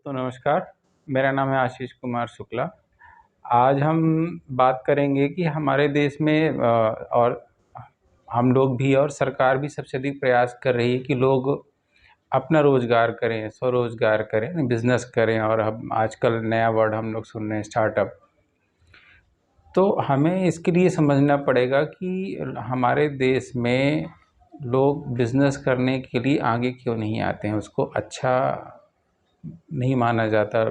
दोस्तों नमस्कार। मेरा नाम है आशीष कुमार शुक्ला। आज हम बात करेंगे कि हमारे देश में और हम लोग भी और सरकार भी सबसे अधिक प्रयास कर रही है कि लोग अपना रोज़गार करें, स्वरोज़गार करें, बिज़नेस करें। और हम आजकल नया वर्ड हम लोग सुन रहे हैं, स्टार्टअप। तो हमें इसके लिए समझना पड़ेगा कि हमारे देश में लोग बिज़नेस करने के लिए आगे क्यों नहीं आते हैं। उसको अच्छा नहीं माना जाता।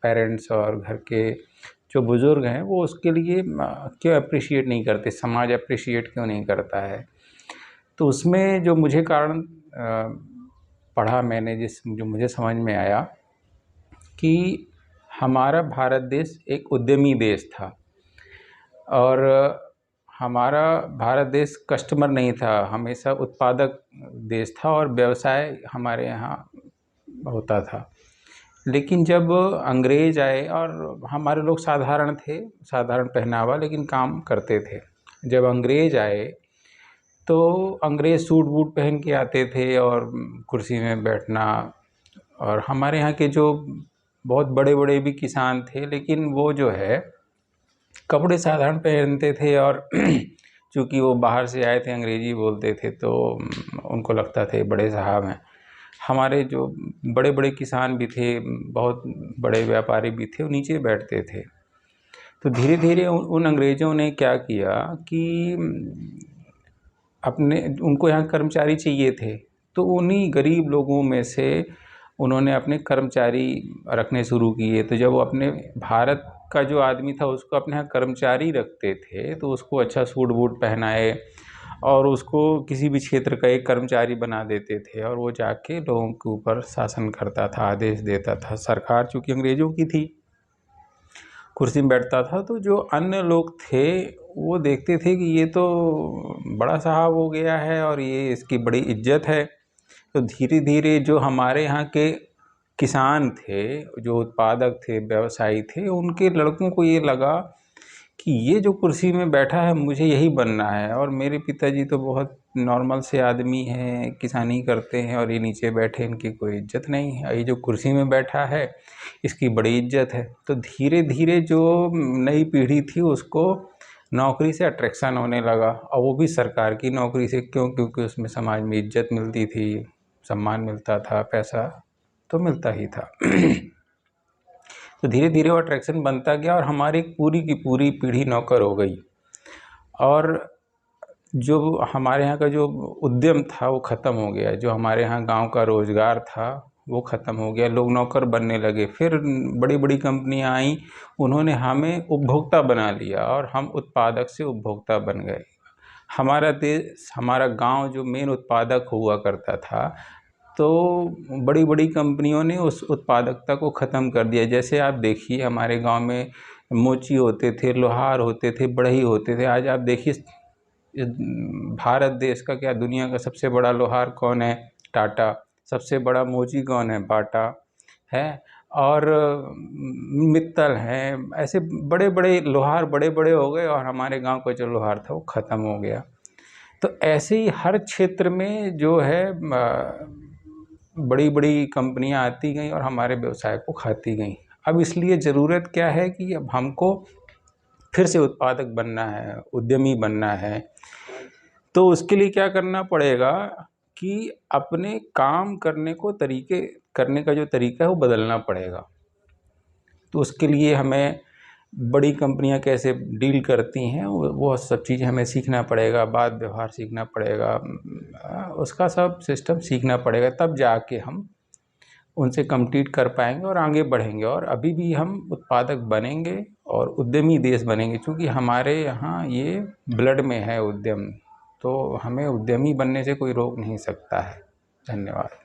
पेरेंट्स और घर के जो बुज़ुर्ग हैं वो उसके लिए क्यों अप्रिशिएट नहीं करते, समाज अप्रिशिएट क्यों नहीं करता है। तो उसमें जो मुझे कारण पढ़ा मैंने, जो मुझे समझ में आया कि हमारा भारत देश एक उद्यमी देश था और हमारा भारत देश कस्टमर नहीं था, हमेशा उत्पादक देश था और व्यवसाय हमारे यहाँ होता था। लेकिन जब अंग्रेज़ आए, और हमारे लोग साधारण थे, साधारण पहनावा, लेकिन काम करते थे। जब अंग्रेज़ आए तो अंग्रेज़ सूट बूट पहन के आते थे और कुर्सी में बैठना। और हमारे यहाँ के जो बहुत बड़े बड़े भी किसान थे, लेकिन वो जो है कपड़े साधारण पहनते थे। और चूँकि वो बाहर से आए थे, अंग्रेज़ी बोलते थे, तो उनको लगता था बड़े साहब हैं। हमारे जो बड़े बड़े किसान भी थे, बहुत बड़े व्यापारी भी थे, वो नीचे बैठते थे। तो धीरे धीरे उन अंग्रेज़ों ने क्या किया कि उनको यहाँ कर्मचारी चाहिए थे, तो उन्हीं गरीब लोगों में से उन्होंने अपने कर्मचारी रखने शुरू किए। तो जब वो अपने भारत का जो आदमी था उसको अपने यहाँ कर्मचारी रखते थे, तो उसको अच्छा सूट बूट पहनाए और उसको किसी भी क्षेत्र का एक कर्मचारी बना देते थे, और वो जाके लोगों के ऊपर शासन करता था, आदेश देता था। सरकार चूँकि अंग्रेज़ों की थी, कुर्सी में बैठता था। तो जो अन्य लोग थे वो देखते थे कि ये तो बड़ा साहब हो गया है और ये इसकी बड़ी इज्जत है। तो धीरे धीरे जो हमारे यहाँ के किसान थे, जो उत्पादक थे, व्यवसायी थे, उनके लड़कों को ये लगा कि ये जो कुर्सी में बैठा है मुझे यही बनना है। और मेरे पिताजी तो बहुत नॉर्मल से आदमी हैं, किसानी करते हैं, और ये नीचे बैठे, इनकी कोई इज्जत नहीं है। ये जो कुर्सी में बैठा है इसकी बड़ी इज्जत है। तो धीरे धीरे जो नई पीढ़ी थी उसको नौकरी से अट्रैक्शन होने लगा, और वो भी सरकार की नौकरी से। क्योंकि उसमें समाज में इज्जत मिलती थी, सम्मान मिलता था, पैसा तो मिलता ही था। तो धीरे धीरे वो अट्रैक्शन बनता गया और हमारी पूरी की पूरी पीढ़ी नौकर हो गई। और जो हमारे यहाँ का जो उद्यम था वो ख़त्म हो गया। जो हमारे यहाँ गांव का रोज़गार था वो ख़त्म हो गया, लोग नौकर बनने लगे। फिर बड़ी बड़ी कंपनियां आईं, उन्होंने हमें उपभोक्ता बना लिया और हम उत्पादक से उपभोक्ता बन गए। हमारा देश, हमारा गांव जो मेन उत्पादक हुआ करता था, तो बड़ी बड़ी कंपनियों ने उस उत्पादकता को ख़त्म कर दिया। जैसे आप देखिए, हमारे गांव में मोची होते थे, लोहार होते थे, बढ़ई होते थे। आज आप देखिए भारत देश का क्या, दुनिया का सबसे बड़ा लोहार कौन है? टाटा। सबसे बड़ा मोची कौन है? बाटा है। और मित्तल हैं। ऐसे बड़े बड़े लोहार बड़े बड़े हो गए और हमारे गांव का जो लोहार था वो ख़त्म हो गया। तो ऐसे ही हर क्षेत्र में जो है बड़ी बड़ी कंपनियां आती गईं और हमारे व्यवसाय को खाती गईं। अब इसलिए ज़रूरत क्या है कि अब हमको फिर से उत्पादक बनना है, उद्यमी बनना है। तो उसके लिए क्या करना पड़ेगा कि अपने काम करने का जो तरीका है वो बदलना पड़ेगा। तो उसके लिए हमें बड़ी कंपनियां कैसे डील करती हैं वो सब चीज़ें हमें सीखना पड़ेगा, बात व्यवहार सीखना पड़ेगा, उसका सब सिस्टम सीखना पड़ेगा। तब जाके हम उनसे कम्पीट कर पाएंगे और आगे बढ़ेंगे। और अभी भी हम उत्पादक बनेंगे और उद्यमी देश बनेंगे, क्योंकि हमारे यहाँ ये ब्लड में है उद्यम। तो हमें उद्यमी बनने से कोई रोक नहीं सकता है। धन्यवाद।